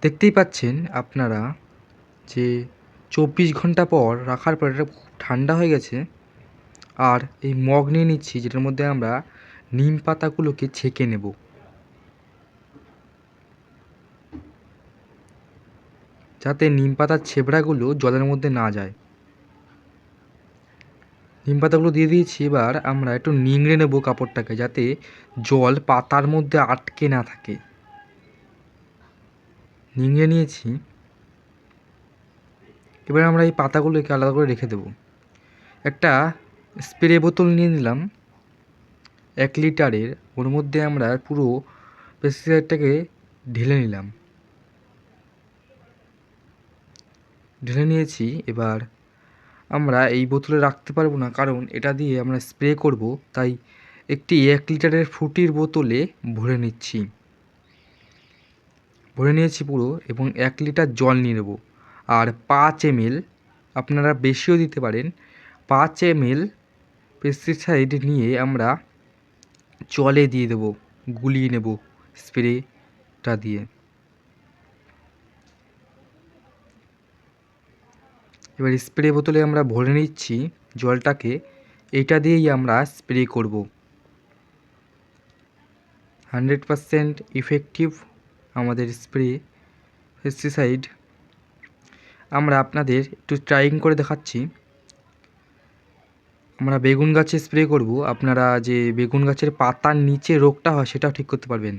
দেখতেই পাচ্ছেন আপনারা যে 24 ঘন্টা পর রাখার পর এটা খুব ঠান্ডা হয়ে গেছে। আর এই মগ নিয়ে নিচ্ছি, যেটার মধ্যে আমরা নিম পাতাগুলোকে ছেঁকে নেব। যাতে নিম পাতার ছেবড়াগুলো জলের মধ্যে না যায়। নিম পাতাগুলো দিয়ে দিয়েছি। এবার আমরা একটু নিংড়ে নেব কাপড়টাকে, যাতে জল পাতার মধ্যে আটকে না থাকে। নিংড়ে নিয়েছি। এবার আমরা এই পাতাগুলোকে আলাদা করে রেখে দেব। একটা স্প্রে বোতল নিয়ে নিলাম 1 লিটারের। ওর মধ্যে আমরা পুরো পেস্টিসাইডটাকে ঢেলে নিলাম। ঢেলে নিয়েছি। এবার আমরা এই বোতলে রাখতে পারবো না, কারণ এটা দিয়ে আমরা স্প্রে করব। তাই একটি 1 লিটারের ফ্রুটির বোতলে ভরে নিচ্ছি। ভরে নিয়েছি পুরো, এবং 1 লিটার জল নিয়ে নেব। আর 5 ml, আপনারা বেশিও দিতে পারেন, 5 ml পেস্টিসাইড নিয়ে আমরা জলে দিয়ে দেব, গুলিয়ে নেব স্প্রেটা দিয়ে। এবার স্প্রে বোতলে আমরা ভরে নিচ্ছি জলটাকে। এইটা দিয়েই আমরা স্প্রে করব। 100% ইফেক্টিভ আমাদের স্প্রে পেস্টিসাইড। আমরা আপনাদের একটু ট্রাইং করে দেখাচ্ছি। আমরা বেগুন গাছে স্প্রে করব। আপনারা যে বেগুন গাছের পাতার নিচে রোগটা হয় সেটাও ঠিক করতে পারবেন।